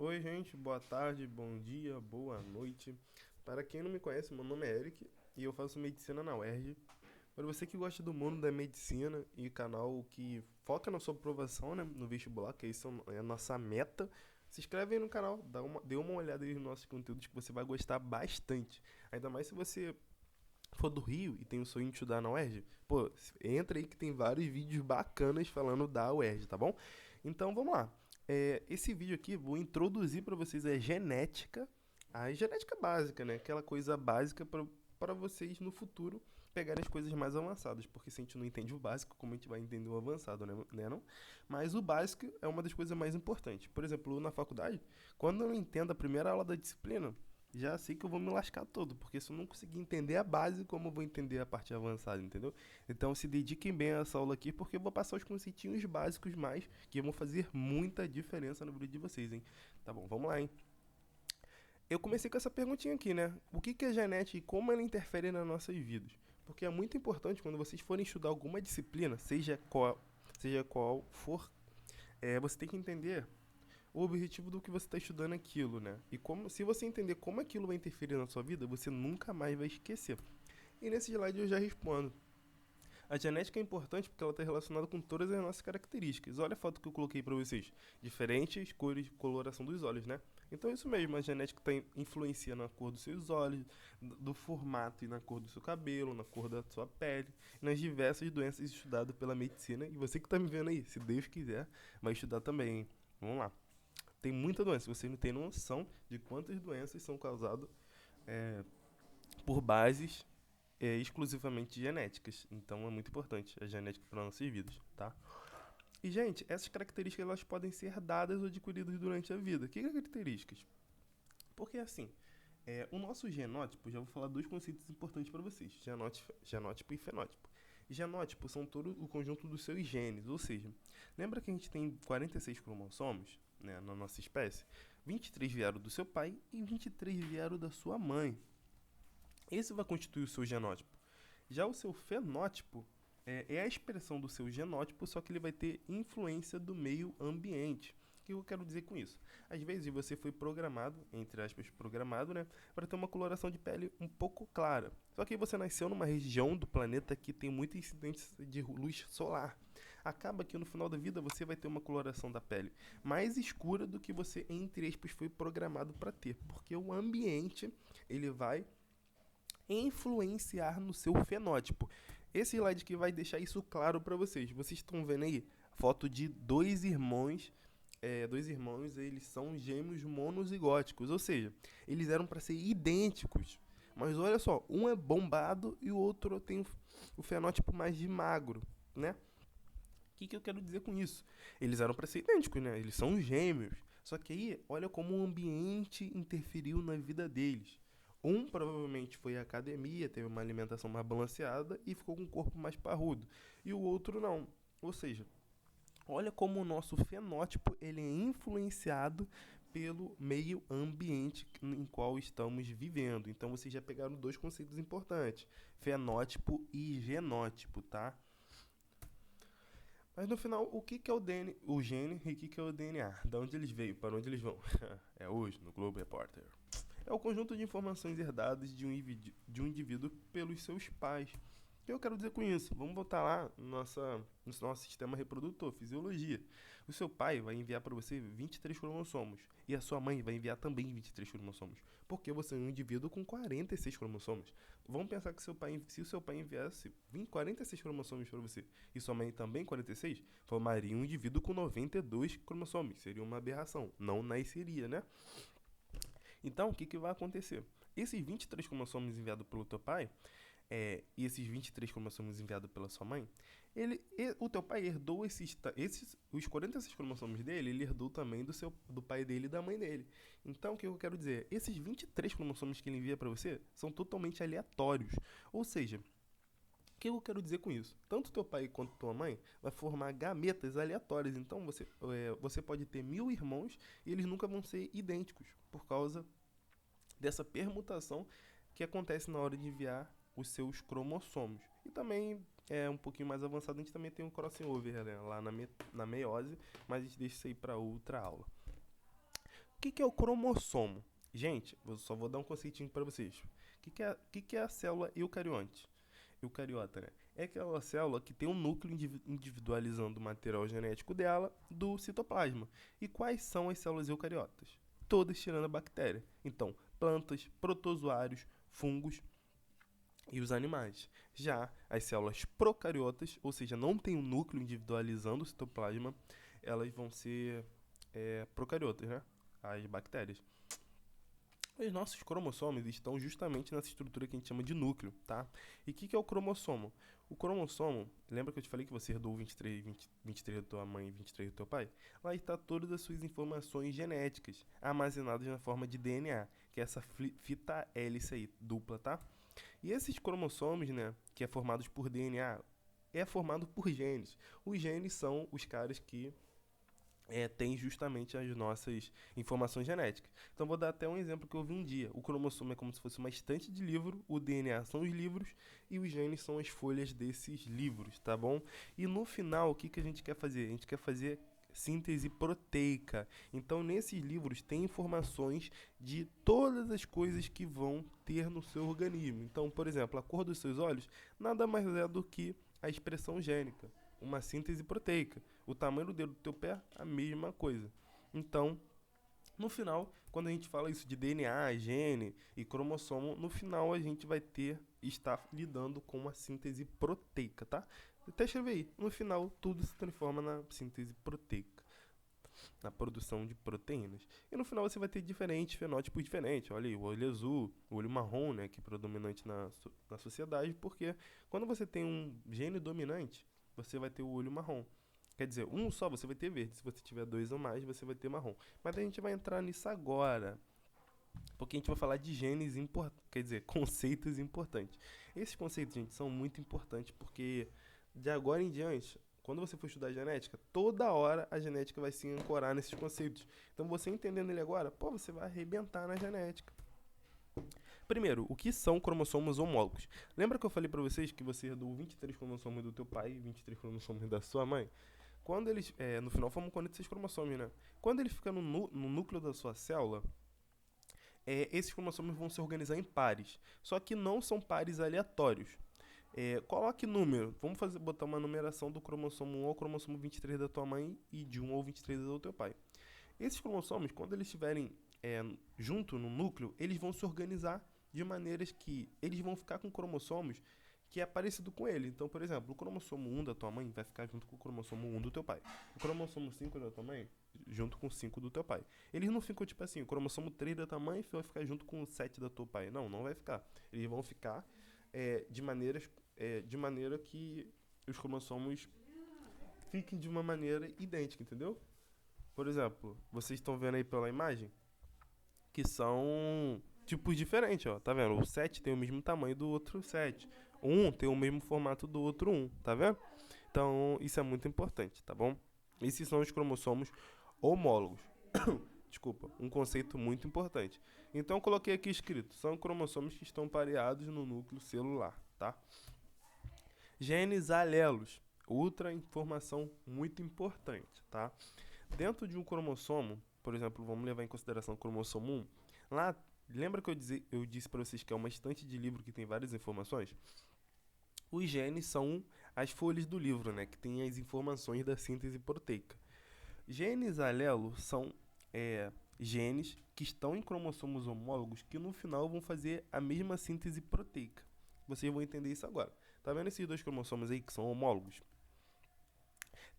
Oi, gente, boa tarde, bom dia, boa noite. Para quem não me conhece, meu nome é Eric e eu faço medicina na UERJ. Para você que gosta do mundo da medicina e canal que foca na sua aprovação, né, no vestibular, que isso é a nossa meta, se inscreve aí no canal, dê uma olhada aí nos nossos conteúdos que você vai gostar bastante. Ainda mais se você for do Rio e tem o sonho de estudar na UERJ, pô, entra aí que tem vários vídeos bacanas falando da UERJ, tá bom? Então vamos lá. Esse vídeo aqui vou introduzir para vocês a genética básica, né? Aquela coisa básica para vocês no futuro pegarem as coisas mais avançadas, porque se a gente não entende o básico, como a gente vai entender o avançado, né não? Mas o básico é uma das coisas mais importantes. Por exemplo, na faculdade, quando eu não entendo a primeira aula da disciplina, já sei que eu vou me lascar todo, porque se eu não conseguir entender a base, como eu vou entender a parte avançada, entendeu? Então se dediquem bem a essa aula aqui, porque eu vou passar os conceitinhos básicos mais, que vão fazer muita diferença no vídeo de vocês, hein? Tá bom, vamos lá, hein? Eu comecei com essa perguntinha aqui, né? O que é genética e como ela interfere nas nossas vidas? Porque é muito importante quando vocês forem estudar alguma disciplina, seja qual for, você tem que entender o objetivo do que você está estudando aquilo, né? E como, se você entender como aquilo vai interferir na sua vida, você nunca mais vai esquecer. E nesse slide eu já respondo. A genética é importante porque ela está relacionada com todas as nossas características. Olha a foto que eu coloquei para vocês. Diferentes cores, coloração dos olhos, né? Então é isso mesmo, a genética influencia na cor dos seus olhos, do formato e na cor do seu cabelo, na cor da sua pele, nas diversas doenças estudadas pela medicina. E você que está me vendo aí, se Deus quiser, vai estudar também, hein? Vamos lá. Tem muita doença, você não tem noção de quantas doenças são causadas por bases exclusivamente genéticas. Então é muito importante a genética para nossas vidas, tá? E, gente, essas características elas podem ser herdadas ou adquiridas durante a vida. Que características? Porque, assim, o nosso genótipo, já vou falar dois conceitos importantes para vocês: genótipo e fenótipo. Genótipo são todo o conjunto dos seus genes, ou seja, lembra que a gente tem 46 cromossomos, né, na nossa espécie? 23 vieram do seu pai e 23 vieram da sua mãe. Esse vai constituir o seu genótipo. Já o seu fenótipo é a expressão do seu genótipo, só que ele vai ter influência do meio ambiente. O que eu quero dizer com isso? Às vezes você foi programado, entre aspas, programado, né, para ter uma coloração de pele um pouco clara. Só que você nasceu numa região do planeta que tem muita incidência de luz solar. Acaba que no final da vida você vai ter uma coloração da pele mais escura do que você, entre aspas, foi programado para ter, porque o ambiente ele vai influenciar no seu fenótipo. Esse slide aqui vai deixar isso claro para vocês. Vocês estão vendo aí foto de dois irmãos. Dois irmãos, eles são gêmeos monozigóticos, ou seja, eles eram para ser idênticos. Mas olha só, um é bombado e o outro tem o fenótipo mais de magro, né? O que eu quero dizer com isso? Eles eram para ser idênticos, né? Eles são gêmeos. Só que aí, olha como o ambiente interferiu na vida deles. Um provavelmente foi à academia, teve uma alimentação mais balanceada e ficou com um corpo mais parrudo. E o outro não. Ou seja, olha como o nosso fenótipo ele é influenciado pelo meio ambiente em qual estamos vivendo. Então vocês já pegaram dois conceitos importantes: fenótipo e genótipo, tá? Mas no final, o que é o gene e o que é o DNA? Da onde eles veio, para onde eles vão? É hoje no Globo Repórter. É o conjunto de informações herdadas de um indivíduo pelos seus pais. O que eu quero dizer com isso? Vamos voltar lá no nosso sistema reprodutor, fisiologia. O seu pai vai enviar para você 23 cromossomos e a sua mãe vai enviar também 23 cromossomos, porque você é um indivíduo com 46 cromossomos. Vamos pensar que se o seu pai enviasse 46 cromossomos para você e sua mãe também 46, formaria um indivíduo com 92 cromossomos. Seria uma aberração, não nasceria, né? Então, o que vai acontecer? Esses 23 cromossomos enviados pelo teu pai, e esses 23 cromossomos enviados pela sua mãe, o teu pai herdou os 46 cromossomos dele, ele herdou também do pai dele e da mãe dele. Então, o que eu quero dizer? Esses 23 cromossomos que ele envia para você são totalmente aleatórios. Ou seja, o que eu quero dizer com isso? Tanto teu pai quanto tua mãe vai formar gametas aleatórias. Então você pode ter 1000 irmãos e eles nunca vão ser idênticos por causa dessa permutação que acontece na hora de enviar os seus cromossomos. E também é um pouquinho mais avançado, a gente também tem um crossover, né, lá na meiose, mas a gente deixa isso aí para outra aula. que é o cromossomo? Gente, eu só vou dar um conceitinho para vocês. O que é a célula eucariota, né? É aquela célula que tem um núcleo individualizando o material genético dela do citoplasma. E quais são as células eucariotas? Todas tirando a bactéria. Então, plantas, protozoários, fungos e os animais. Já as células procariotas, ou seja, não tem um núcleo individualizando o citoplasma, elas vão ser procariotas, né? As bactérias. Os nossos cromossomos estão justamente nessa estrutura que a gente chama de núcleo, tá? E o que é o cromossomo? O cromossomo, lembra que eu te falei que você herdou 23 da tua mãe e 23 do teu pai? Lá está todas as suas informações genéticas, armazenadas na forma de DNA, que é essa fita hélice aí, dupla, tá? E esses cromossomos, né, que é formados por DNA, é formado por genes. Os genes são os caras que tem justamente as nossas informações genéticas. Então vou dar até um exemplo que eu vi um dia. O cromossomo é como se fosse uma estante de livro, o DNA são os livros e os genes são as folhas desses livros, tá bom? E no final, o que a gente quer fazer? A gente quer fazer síntese proteica. Então nesses livros tem informações de todas as coisas que vão ter no seu organismo. Então, por exemplo, a cor dos seus olhos nada mais é do que a expressão gênica, uma síntese proteica. O tamanho do dedo do teu pé, a mesma coisa. Então, no final, quando a gente fala isso de DNA, gene e cromossomo, no final a gente vai estar lidando com uma síntese proteica, tá? Até escrever aí. No final, tudo se transforma na síntese proteica, na produção de proteínas. E no final você vai ter diferentes fenótipos diferentes. Olha aí, o olho azul, o olho marrom, né, que é predominante na sociedade, porque quando você tem um gene dominante, você vai ter o olho marrom. Quer dizer, um só você vai ter verde. Se você tiver dois ou mais, você vai ter marrom. Mas a gente vai entrar nisso agora, porque a gente vai falar de genes importantes, quer dizer, conceitos importantes. Esses conceitos, gente, são muito importantes porque de agora em diante, quando você for estudar genética, toda hora a genética vai se ancorar nesses conceitos. Então, você entendendo ele agora, você vai arrebentar na genética. Primeiro, o que são cromossomos homólogos? Lembra que eu falei pra vocês que você herdou 23 cromossomos do teu pai e 23 cromossomos da sua mãe? Quando eles, no final, formam 46 cromossomos, né? Quando ele fica no núcleo da sua célula, esses cromossomos vão se organizar em pares. Só que não são pares aleatórios. Coloque número. Vamos botar uma numeração do cromossomo 1 ao cromossomo 23 da tua mãe e de 1 ao 23 do teu pai. Esses cromossomos, quando eles estiverem junto no núcleo, eles vão se organizar de maneiras que eles vão ficar com cromossomos que é parecido com ele. Então, por exemplo, o cromossomo 1 da tua mãe vai ficar junto com o cromossomo 1 do teu pai. O cromossomo 5 da tua mãe, junto com o 5 do teu pai. Eles não ficam tipo assim, o cromossomo 3 da tua mãe vai ficar junto com o 7 do teu pai. Não, não vai ficar. Eles vão ficar de maneira que os cromossomos fiquem de uma maneira idêntica, entendeu? Por exemplo, vocês estão vendo aí pela imagem que são tipos diferentes, ó. Tá vendo? O 7 tem o mesmo tamanho do outro 7. O 1 tem o mesmo formato do outro 1, tá vendo? Então, isso é muito importante, tá bom? Esses são os cromossomos homólogos. Desculpa, um conceito muito importante. Então, eu coloquei aqui escrito, são cromossomos que estão pareados no núcleo celular, tá? Genes alelos, outra informação muito importante, tá? Dentro de um cromossomo, por exemplo, vamos levar em consideração o cromossomo 1, lá, lembra que eu disse para vocês que é uma estante de livro que tem várias informações? Os genes são as folhas do livro, né, que tem as informações da síntese proteica. Genes alelos são genes que estão em cromossomos homólogos que no final vão fazer a mesma síntese proteica. Vocês vão entender isso agora. Tá vendo esses dois cromossomos aí que são homólogos?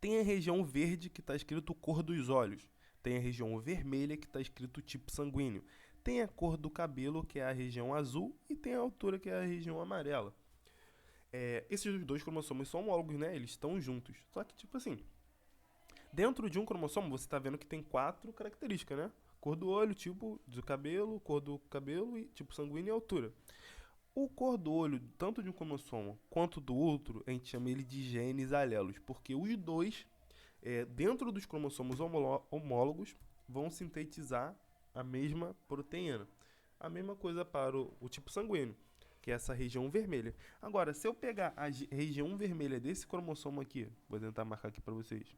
Tem a região verde que está escrito cor dos olhos. Tem a região vermelha que está escrito tipo sanguíneo. Tem a cor do cabelo, que é a região azul, e tem a altura, que é a região amarela. Esses dois cromossomos são homólogos, né? Eles estão juntos. Só que, tipo assim, dentro de um cromossomo, você está vendo que tem 4 características, né? Cor do olho, tipo do cabelo, cor do cabelo, e tipo sanguíneo e altura. O cor do olho, tanto de um cromossomo quanto do outro, a gente chama ele de genes alelos, porque os dois, dentro dos cromossomos homólogos, vão sintetizar a mesma proteína. A mesma coisa para o tipo sanguíneo, que é essa região vermelha. Agora, se eu pegar a região vermelha desse cromossomo aqui, vou tentar marcar aqui para vocês,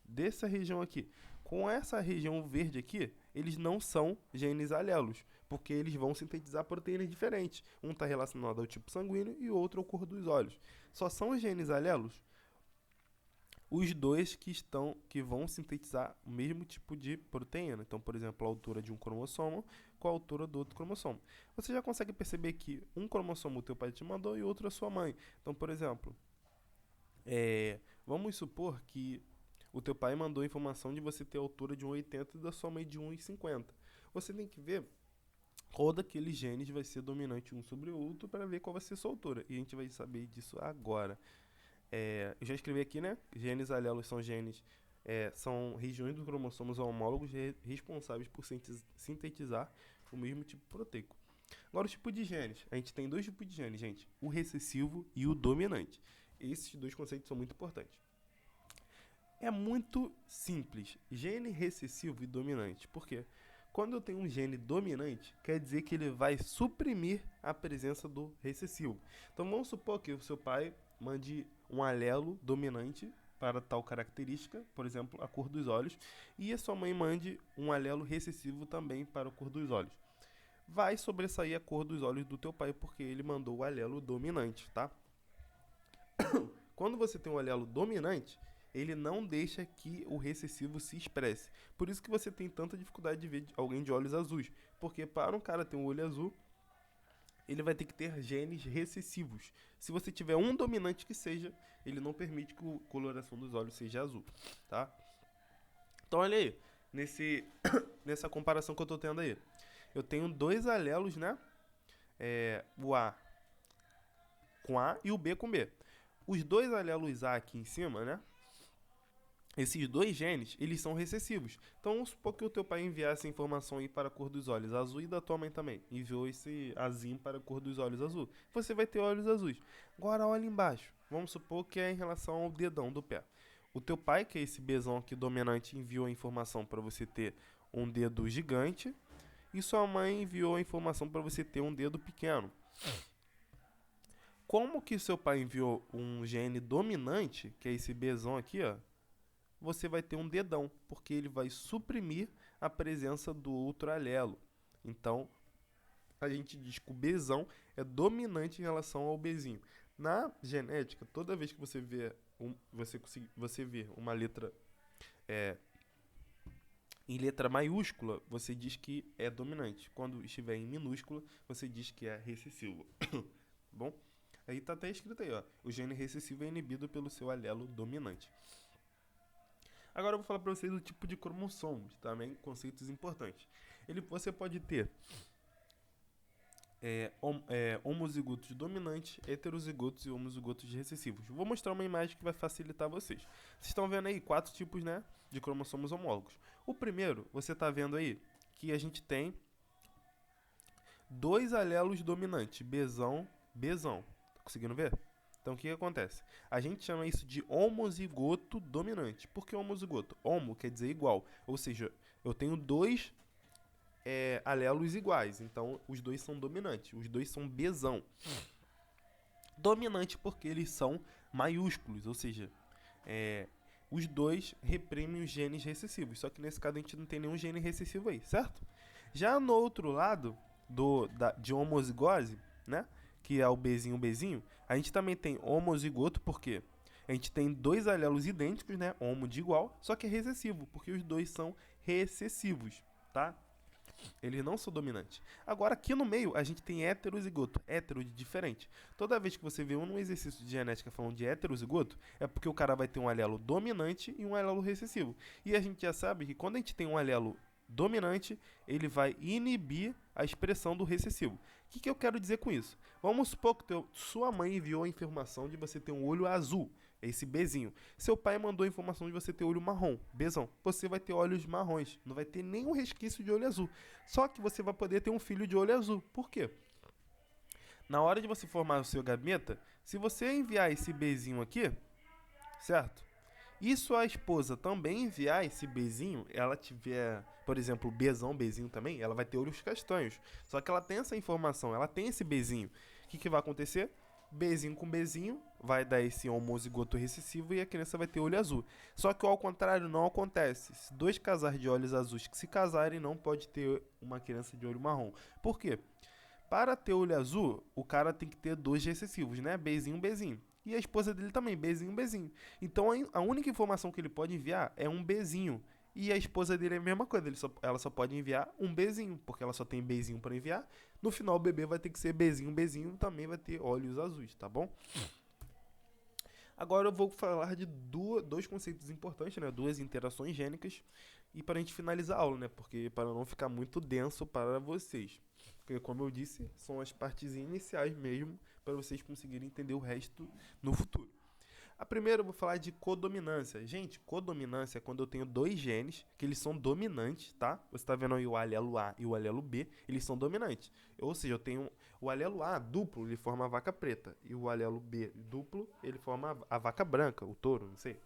dessa região aqui, Com essa região verde aqui, eles não são genes alelos, porque eles vão sintetizar proteínas diferentes. Um está relacionado ao tipo sanguíneo e o outro ao cor dos olhos. Só são genes alelos os dois que vão sintetizar o mesmo tipo de proteína. Então, por exemplo, a altura de um cromossomo com a altura do outro cromossomo. Você já consegue perceber que um cromossomo o teu pai te mandou e outro a sua mãe. Então, por exemplo, vamos supor que o teu pai mandou a informação de você ter a altura de 1,80 e da sua mãe de 1,50. Você tem que ver qual daqueles genes vai ser dominante um sobre o outro para ver qual vai ser a sua altura. E a gente vai saber disso agora. Eu já escrevi aqui, né? Genes alelos são são regiões dos cromossomos homólogos responsáveis por sintetizar o mesmo tipo proteico. Agora, o tipo de genes. A gente tem dois tipos de genes, gente. O recessivo e o dominante. Esses dois conceitos são muito importantes. É muito simples. Gene recessivo e dominante. Por quê? Quando eu tenho um gene dominante, quer dizer que ele vai suprimir a presença do recessivo. Então, vamos supor que o seu pai mande um alelo dominante para tal característica, por exemplo, a cor dos olhos, e a sua mãe mande um alelo recessivo também para a cor dos olhos. Vai sobressair a cor dos olhos do teu pai porque ele mandou o alelo dominante, tá? Quando você tem um alelo dominante, ele não deixa que o recessivo se expresse. Por isso que você tem tanta dificuldade de ver alguém de olhos azuis, porque para um cara ter um olho azul, ele vai ter que ter genes recessivos. Se você tiver um dominante que seja, ele não permite que a coloração dos olhos seja azul, tá? Então, olha aí, nessa comparação que eu estou tendo aí. Eu tenho dois alelos, né? O A com A e o B com B. Os dois alelos A aqui em cima, né? Esses dois genes, eles são recessivos. Então, vamos supor que o teu pai enviasse a informação aí para a cor dos olhos azul e da tua mãe também. Enviou esse azinho para a cor dos olhos azul. Você vai ter olhos azuis. Agora, olha embaixo. Vamos supor que é em relação ao dedão do pé. O teu pai, que é esse Bzão aqui dominante, enviou a informação para você ter um dedo gigante. E sua mãe enviou a informação para você ter um dedo pequeno. Como que seu pai enviou um gene dominante, que é esse Bzão aqui, ó, você vai ter um dedão, porque ele vai suprimir a presença do outro alelo. Então, a gente diz que o Bzão é dominante em relação ao Bzinho. Na genética, toda vez que você vê uma letra em letra maiúscula, você diz que é dominante. Quando estiver em minúscula, você diz que é recessivo. Bom, aí está até escrito aí, ó, o gene recessivo é inibido pelo seu alelo dominante. Agora eu vou falar para vocês do tipo de cromossomos, também conceitos importantes. Você pode ter homozigotos dominantes, heterozigotos e homozigotos recessivos. Vou mostrar uma imagem que vai facilitar vocês. Vocês estão vendo aí 4 tipos, né, de cromossomos homólogos. O primeiro, você está vendo aí que a gente tem 2 alelos dominantes, Bzão, Bzão. Tá conseguindo ver? Então, o que acontece? A gente chama isso de homozigoto dominante. Por que homozigoto? Homo quer dizer igual. Ou seja, eu tenho 2 alelos iguais. Então, os dois são dominantes. Os dois são Bzão. Dominante porque eles são maiúsculos. Ou seja, os dois reprimem os genes recessivos. Só que nesse caso a gente não tem nenhum gene recessivo aí, certo? Já no outro lado de homozigose, né? Que é o Bzinho, a gente também tem homozigoto, porque a gente tem 2 alelos idênticos, né? Homo de igual, só que é recessivo, porque os dois são recessivos, tá? Eles não são dominantes. Agora, aqui no meio, a gente tem heterozigoto, hétero de diferente. Toda vez que você vê um exercício de genética falando de heterozigoto, é porque o cara vai ter um alelo dominante e um alelo recessivo. E a gente já sabe que quando a gente tem um alelo dominante, ele vai inibir a expressão do recessivo. O que eu quero dizer com isso? Vamos supor que sua mãe enviou a informação de você ter um olho azul, esse Bzinho. Seu pai mandou a informação de você ter olho marrom, Bzão. Você vai ter olhos marrons, não vai ter nenhum resquício de olho azul. Só que você vai poder ter um filho de olho azul. Por quê? Na hora de você formar o seu gameta, se você enviar esse Bzinho aqui, certo? E sua esposa também enviar esse Bzinho, ela tiver, por exemplo, Bzão, Bzinho também, ela vai ter olhos castanhos. Só que ela tem essa informação, ela tem esse Bzinho. O que vai acontecer? Bzinho com Bzinho vai dar esse homozigoto recessivo e a criança vai ter olho azul. Só que ao contrário não acontece. Se dois casais de olhos azuis que se casarem, não pode ter uma criança de olho marrom. Por quê? Para ter olho azul, o cara tem que ter dois recessivos, né? Bzinho, Bzinho. E a esposa dele também, Bzinho, Bzinho. Então a única informação que ele pode enviar é um Bzinho. E a esposa dele é a mesma coisa, ela só pode enviar um Bzinho, porque ela só tem Bzinho para enviar. No final o bebê vai ter que ser Bzinho, Bzinho, também vai ter olhos azuis, tá bom? Agora eu vou falar de dois conceitos importantes, né? Duas interações gênicas. E para a gente finalizar a aula, né? Porque para não ficar muito denso para vocês. Porque, como eu disse, são as partes iniciais mesmo para vocês conseguirem entender o resto no futuro. A primeira eu vou falar de codominância. Gente, codominância é quando eu tenho dois genes que eles são dominantes, tá? Você está vendo aí o alelo A e o alelo B, eles são dominantes. Ou seja, eu tenho o alelo A duplo, ele forma a vaca preta. E o alelo B duplo, ele forma a vaca branca, o touro, não sei.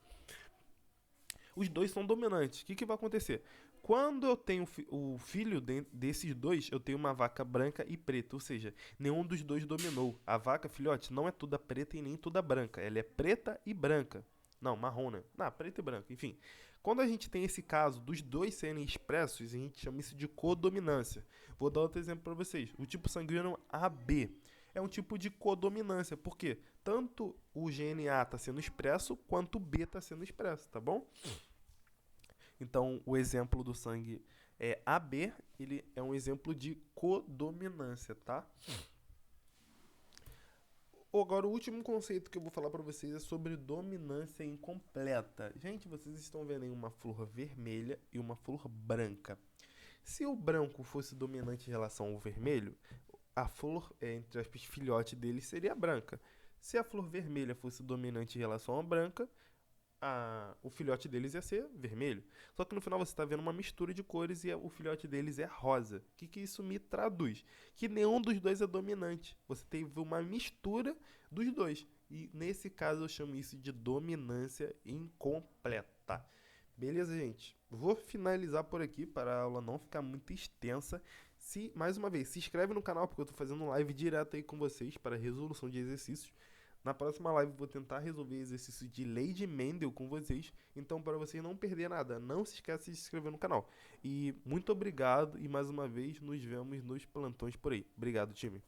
Os dois são dominantes. O que vai acontecer? Quando eu tenho o filho desses dois, eu tenho uma vaca branca e preta, ou seja, nenhum dos dois dominou. A vaca, filhote, não é toda preta e nem toda branca. Ela é preta e branca. Não, marrom, né? Não, preta e branca, enfim. Quando a gente tem esse caso dos dois serem expressos, a gente chama isso de codominância. Vou dar outro exemplo para vocês. O tipo sanguíneo AB é um tipo de codominância, porque tanto o gene A está sendo expresso, quanto o B está sendo expresso, tá bom? Então, o exemplo do sangue é AB, ele é um exemplo de codominância, tá? Agora, o último conceito que eu vou falar para vocês é sobre dominância incompleta. Gente, vocês estão vendo aí uma flor vermelha e uma flor branca. Se o branco fosse dominante em relação ao vermelho, a flor, entre aspas, filhote dele seria branca. Se a flor vermelha fosse dominante em relação à branca, o filhote deles ia ser vermelho. Só que no final você está vendo uma mistura de cores e o filhote deles é rosa. O que isso me traduz? Que nenhum dos dois é dominante. Você teve uma mistura dos dois. E nesse caso eu chamo isso de dominância incompleta. Beleza, gente? Vou finalizar por aqui para a aula não ficar muito extensa. Mais uma vez, se inscreve no canal porque eu estou fazendo live direto aí com vocês para resolução de exercícios. Na próxima live vou tentar resolver exercício de lei de Mendel com vocês. Então, para vocês não perder nada, não se esqueça de se inscrever no canal. E muito obrigado e mais uma vez nos vemos nos plantões por aí. Obrigado, time.